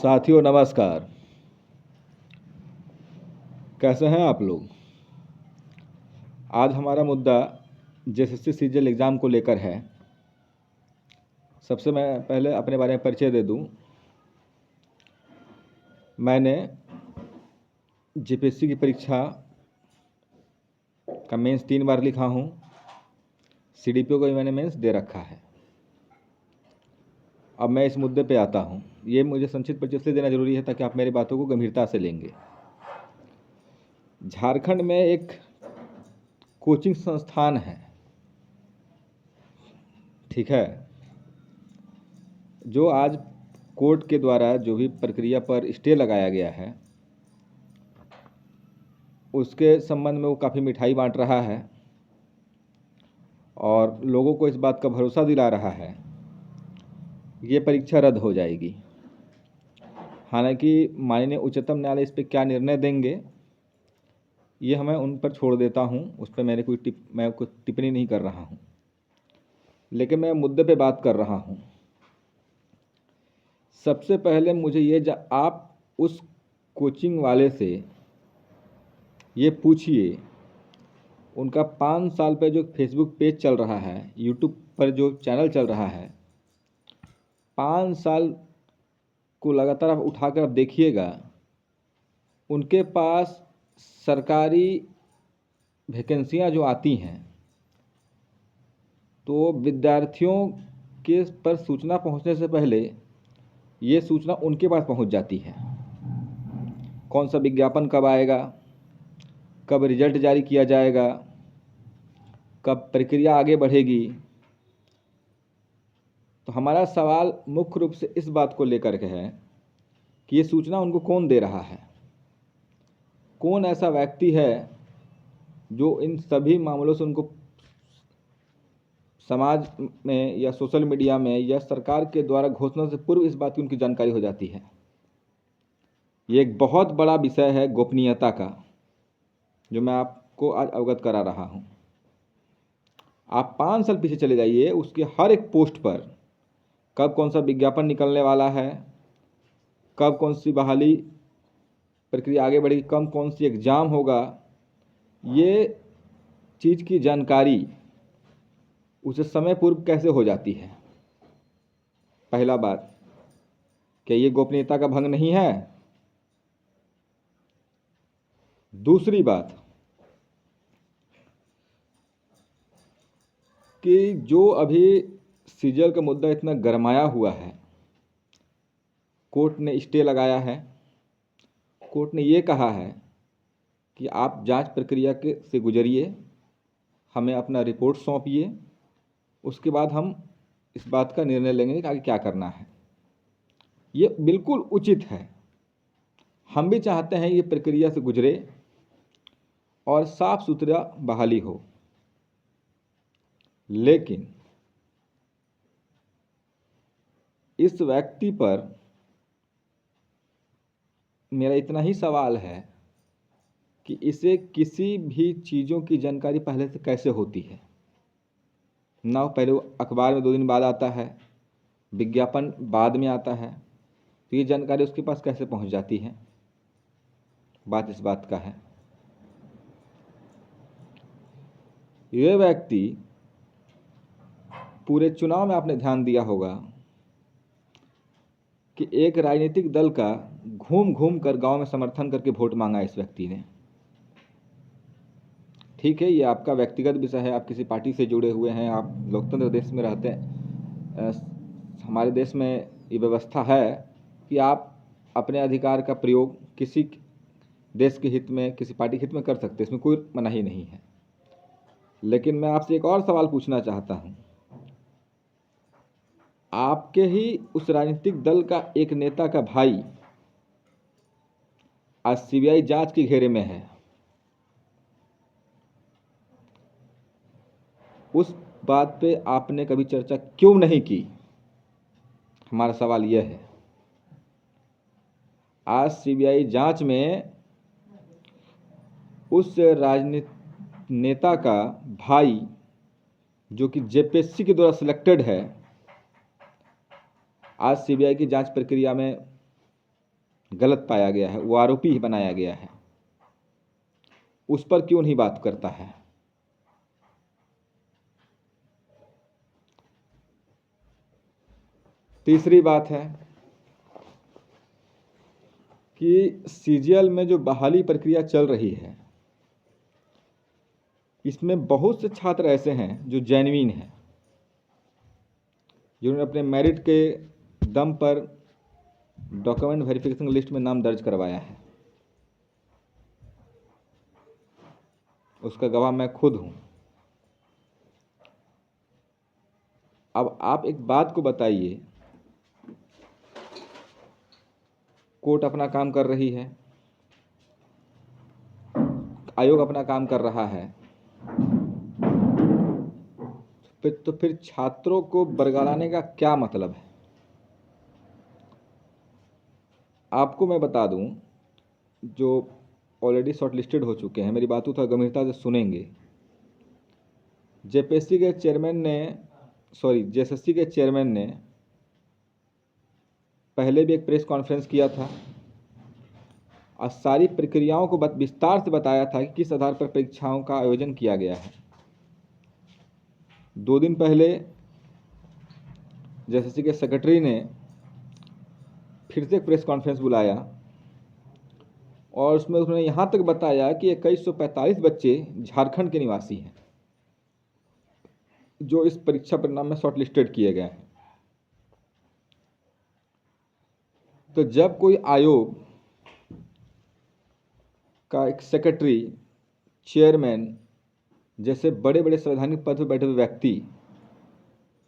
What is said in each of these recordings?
साथियों नमस्कार। कैसे हैं आप लोग। आज हमारा मुद्दा जेएसएससी सीजीएल एग्ज़ाम को लेकर है। सबसे मैं पहले अपने बारे में परिचय दे दूं। मैंने जेपीएससी की परीक्षा का मेंस 3 बार लिखा हूं। सीडीपीओ का भी मैंने मेंस दे रखा है। अब मैं इस मुद्दे पे आता हूं। ये मुझे संक्षिप्त परिचय इसलिए देना जरूरी है ताकि आप मेरी बातों को गंभीरता से लेंगे। झारखंड में एक कोचिंग संस्थान है, ठीक है, जो आज कोर्ट के द्वारा जो भी प्रक्रिया पर स्टे लगाया गया है उसके संबंध में वो काफ़ी मिठाई बांट रहा है और लोगों को इस बात का भरोसा दिला रहा है ये परीक्षा रद्द हो जाएगी। हालांकि माननीय उच्चतम न्यायालय इस पर क्या निर्णय देंगे ये मैं उन पर छोड़ देता हूं। उस पर मैं कोई टिप्पणी नहीं कर रहा हूं, लेकिन मैं मुद्दे पे बात कर रहा हूं। सबसे पहले मुझे आप उस कोचिंग वाले से ये पूछिए, उनका 5 साल पे जो फेसबुक पेज चल रहा है, यूट्यूब पर जो चैनल चल रहा है, 5 साल को लगातार आप उठाकर आप देखिएगा, उनके पास सरकारी वैकेंसियां जो आती हैं तो विद्यार्थियों के पर सूचना पहुंचने से पहले ये सूचना उनके पास पहुंच जाती है। कौन सा विज्ञापन कब आएगा, कब रिजल्ट जारी किया जाएगा, कब प्रक्रिया आगे बढ़ेगी। तो हमारा सवाल मुख्य रूप से इस बात को लेकर के है कि ये सूचना उनको कौन दे रहा है। कौन ऐसा व्यक्ति है जो इन सभी मामलों से उनको समाज में या सोशल मीडिया में या सरकार के द्वारा घोषणा से पूर्व इस बात की उनकी जानकारी हो जाती है। ये एक बहुत बड़ा विषय है गोपनीयता का, जो मैं आपको आज अवगत करा रहा हूं। आप 5 साल पीछे चले जाइए, उसके हर एक पोस्ट पर कब कौन सा विज्ञापन निकलने वाला है, कब कौन सी बहाली प्रक्रिया आगे बढ़ेगी, कब कौन सी एग्ज़ाम होगा, ये चीज़ की जानकारी उसे समय पूर्व कैसे हो जाती है। पहला बात, क्या ये गोपनीयता का भंग नहीं है? दूसरी बात कि जो अभी सीजीएल का मुद्दा इतना गरमाया हुआ है, कोर्ट ने स्टे लगाया है। कोर्ट ने ये कहा है कि आप जांच प्रक्रिया से गुजरिए, हमें अपना रिपोर्ट सौंपिए, उसके बाद हम इस बात का निर्णय लेंगे कि आगे क्या करना है। ये बिल्कुल उचित है। हम भी चाहते हैं ये प्रक्रिया से गुजरे और साफ सुथरा बहाली हो, लेकिन इस व्यक्ति पर मेरा इतना ही सवाल है कि इसे किसी भी चीज़ों की जानकारी पहले से कैसे होती है। ना पहले अखबार में 2 दिन बाद आता है, विज्ञापन बाद में आता है, तो ये जानकारी उसके पास कैसे पहुंच जाती है। बात इस बात का है। ये व्यक्ति पूरे चुनाव में आपने ध्यान दिया होगा कि एक राजनीतिक दल का घूम घूम कर गांव में समर्थन करके वोट मांगा इस व्यक्ति ने। ठीक है, ये आपका व्यक्तिगत विषय है, आप किसी पार्टी से जुड़े हुए हैं, आप लोकतंत्र देश में रहते हैं। हमारे देश में ये व्यवस्था है कि आप अपने अधिकार का प्रयोग किसी देश के हित में, किसी पार्टी के हित में कर सकते हैं, इसमें कोई मनाही नहीं है। लेकिन मैं आपसे एक और सवाल पूछना चाहता हूं। आपके ही उस राजनीतिक दल का एक नेता का भाई आज सीबीआई जांच के घेरे में है। उस बात पे आपने कभी चर्चा क्यों नहीं की? हमारा सवाल यह है। आज सीबीआई जांच में उस राजनीतिक नेता का भाई, जो कि जेपीएससी के द्वारा सिलेक्टेड है, आज सीबीआई की जांच प्रक्रिया में गलत पाया गया है, वो आरोपी ही बनाया गया है, उस पर क्यों नहीं बात करता है? तीसरी बात है कि सीजीएल में जो बहाली प्रक्रिया चल रही है, इसमें बहुत से छात्र ऐसे हैं जो जेन्युइन हैं, जिन्होंने अपने मेरिट के दम पर डॉक्यूमेंट वेरिफिकेशन लिस्ट में नाम दर्ज करवाया है। उसका गवाह मैं खुद हूं। अब आप एक बात को बताइए, कोर्ट अपना काम कर रही है, आयोग अपना काम कर रहा है, फिर छात्रों को बरगलाने का क्या मतलब है? आपको मैं बता दूं, जो ऑलरेडी शॉर्टलिस्टेड हो चुके हैं, मेरी बातों को गंभीरता से सुनेंगे। जेपीएससी के चेयरमैन ने जेएसएससी के चेयरमैन ने पहले भी एक प्रेस कॉन्फ्रेंस किया था और सारी प्रक्रियाओं को विस्तार से बताया था कि किस आधार पर परीक्षाओं का आयोजन किया गया है। 2 दिन पहले जेएसएससी के सेक्रेटरी ने फिर से एक प्रेस कॉन्फ्रेंस बुलाया और उसमें उन्होंने यहाँ तक बताया कि 2145 बच्चे झारखंड के निवासी हैं जो इस परीक्षा परिणाम में शॉर्टलिस्टेड किए गए हैं। तो जब कोई आयोग का एक सेक्रेटरी, चेयरमैन जैसे बड़े बड़े संवैधानिक पद पर बैठे हुए व्यक्ति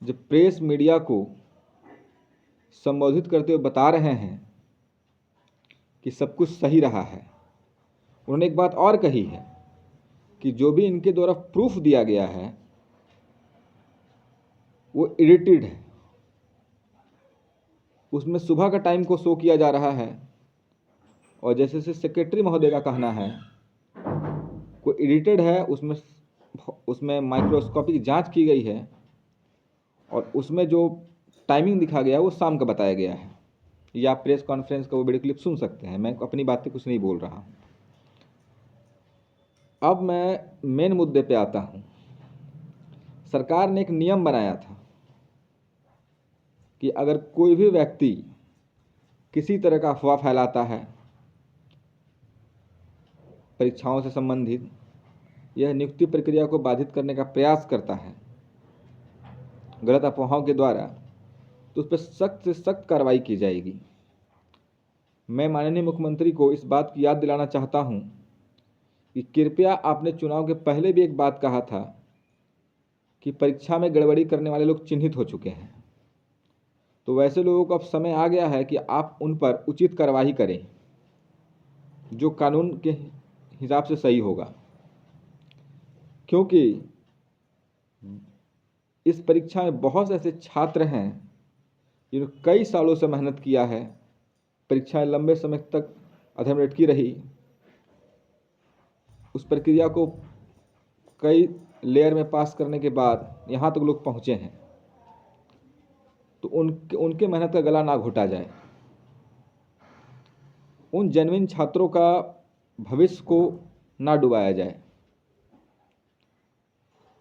जब प्रेस मीडिया को संबोधित करते हुए बता रहे हैं कि सब कुछ सही रहा है, उन्होंने एक बात और कही है कि जो भी इनके द्वारा प्रूफ दिया गया है वो एडिटेड है, उसमें सुबह का टाइम को शो किया जा रहा है और जैसे सेक्रेटरी महोदय का कहना है वो एडिटेड है, उसमें माइक्रोस्कोपिक जांच की गई है और उसमें जो टाइमिंग दिखा गया है वो शाम का बताया गया है। या आप प्रेस कॉन्फ्रेंस का वो वीडियो क्लिप सुन सकते हैं, मैं अपनी बातें कुछ नहीं बोल रहा हूँ। अब मैं मेन मुद्दे पे आता हूँ। सरकार ने एक नियम बनाया था कि अगर कोई भी व्यक्ति किसी तरह का अफवाह फैलाता है परीक्षाओं से संबंधित, यह नियुक्ति प्रक्रिया को बाधित करने का प्रयास करता है गलत अफवाहों के द्वारा, तो उस पर सख्त से सख्त कार्रवाई की जाएगी। मैं माननीय मुख्यमंत्री को इस बात की याद दिलाना चाहता हूं कि कृपया आपने चुनाव के पहले भी एक बात कहा था कि परीक्षा में गड़बड़ी करने वाले लोग चिन्हित हो चुके हैं, तो वैसे लोगों को अब समय आ गया है कि आप उन पर उचित कार्रवाई करें जो कानून के हिसाब से सही होगा। क्योंकि इस परीक्षा में बहुत से ऐसे छात्र हैं जिन्होंने कई सालों से मेहनत किया है, परीक्षाएं लंबे समय तक अधर में लटकी रही, उस प्रक्रिया को कई लेयर में पास करने के बाद यहाँ तक लोग पहुँचे हैं, तो उनके मेहनत का गला ना घोटा जाए। उन जेन्युइन छात्रों का भविष्य को ना डुबाया जाए।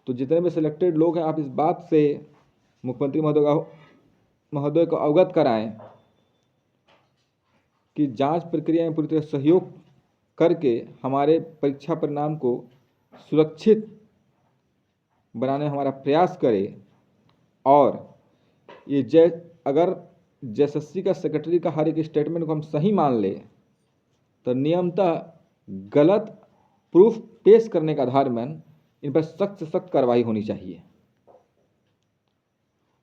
तो जितने भी सिलेक्टेड लोग हैं, आप इस बात से मुख्यमंत्री महोदय को अवगत कराएं कि जांच प्रक्रिया में पूरी तरह सहयोग करके हमारे परीक्षा परिणाम को सुरक्षित बनाने हमारा प्रयास करें। और ये अगर जेएसएससी का सेक्रेटरी का हर एक स्टेटमेंट को हम सही मान ले तो नियमतः गलत प्रूफ पेश करने के आधार में इन पर सख्त से सख्त कार्रवाई होनी चाहिए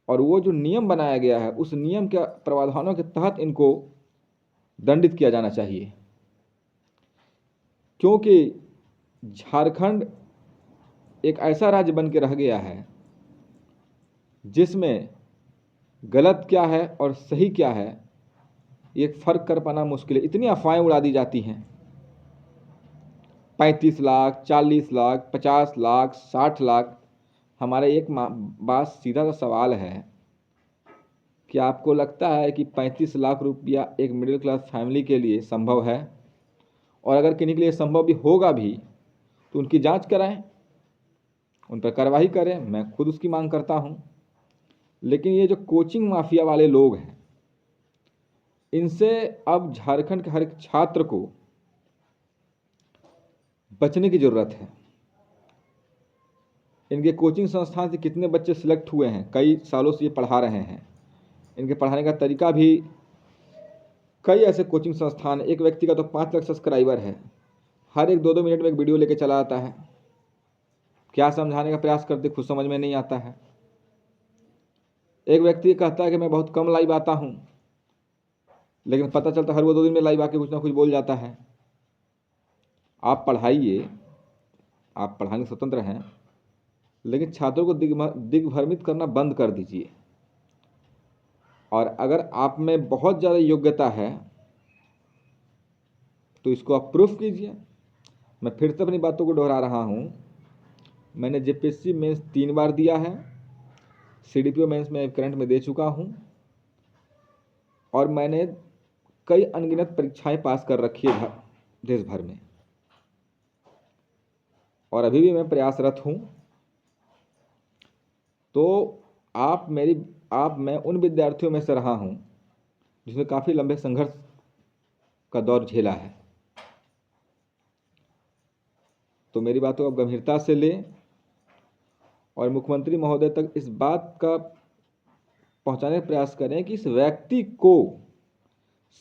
और वो जो नियम बनाया गया है उस नियम के प्रावधानों के तहत इनको दंडित किया जाना चाहिए। क्योंकि झारखंड एक ऐसा राज्य बन के रह गया है जिसमें गलत क्या है और सही क्या है एक फ़र्क कर पाना मुश्किल है। इतनी अफवाहें उड़ा दी जाती हैं, 35 लाख, 40 लाख, 50 लाख, 60 लाख। हमारा एक बात सीधा सा सवाल है क्या आपको लगता है कि 35 लाख रुपया एक मिडिल क्लास फैमिली के लिए संभव है? और अगर किन्हीं के लिए संभव भी होगा भी तो उनकी जांच कराएं, उन पर कार्रवाई करें, मैं खुद उसकी मांग करता हूं। लेकिन ये जो कोचिंग माफिया वाले लोग हैं, इनसे अब झारखंड के हर एक छात्र को बचने की ज़रूरत है। इनके कोचिंग संस्थान से कितने बच्चे सिलेक्ट हुए हैं, कई सालों से ये पढ़ा रहे हैं। इनके पढ़ाने का तरीका भी, कई ऐसे कोचिंग संस्थान, एक व्यक्ति का तो 5 लाख सब्सक्राइबर है, हर एक 2-2 मिनट में एक वीडियो लेके चला आता है। क्या समझाने का प्रयास करते खुद समझ में नहीं आता है। एक व्यक्ति कहता है कि मैं बहुत कम लाइव आता हूँ, लेकिन पता चलता हर वो 2 दिन में लाइव आके कुछ ना कुछ बोल जाता है। आप पढ़ाइए, आप पढ़ाने स्वतंत्र हैं, लेकिन छात्रों को दिग्भ्रमित करना बंद कर दीजिए। और अगर आप में बहुत ज़्यादा योग्यता है तो इसको आप प्रूफ कीजिए। मैं फिर से अपनी बातों को दोहरा रहा हूँ, मैंने जेपीएससी मेंस 3 बार दिया है, सीडीपीओ मेंस में करंट में दे चुका हूँ, और मैंने कई अनगिनत परीक्षाएं पास कर रखी है देश भर में, और अभी भी मैं प्रयासरत हूँ। तो मैं उन विद्यार्थियों में से रहा हूँ जिसने काफ़ी लंबे संघर्ष का दौर झेला है। तो मेरी बातों को आप गंभीरता से लें और मुख्यमंत्री महोदय तक इस बात का पहुंचाने का प्रयास करें कि इस व्यक्ति को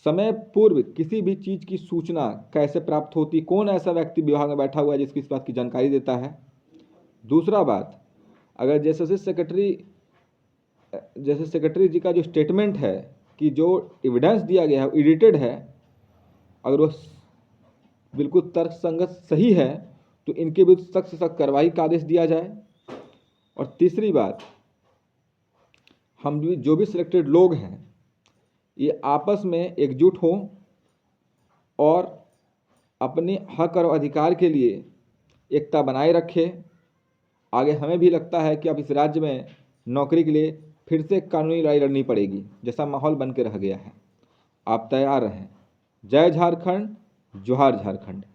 समय पूर्व किसी भी चीज़ की सूचना कैसे प्राप्त होती, कौन ऐसा व्यक्ति विभाग में बैठा हुआ है जिसकी इस बात की जानकारी देता है। दूसरा बात, अगर जैसे सेक्रेटरी जी का जो स्टेटमेंट है कि जो एविडेंस दिया गया है एडिटेड है, अगर वो बिल्कुल तर्कसंगत सही है तो इनके विरुद्ध सख्त से सख्त कार्रवाई का आदेश दिया जाए। और तीसरी बात, हम जो भी सिलेक्टेड लोग हैं ये आपस में एकजुट हों और अपने हक और अधिकार के लिए एकता बनाए रखें। आगे हमें भी लगता है कि अब इस राज्य में नौकरी के लिए फिर से कानूनी लड़ाई लड़नी पड़ेगी, जैसा माहौल बन के रह गया है। आप तैयार रहें। जय झारखंड, जोहार झारखंड।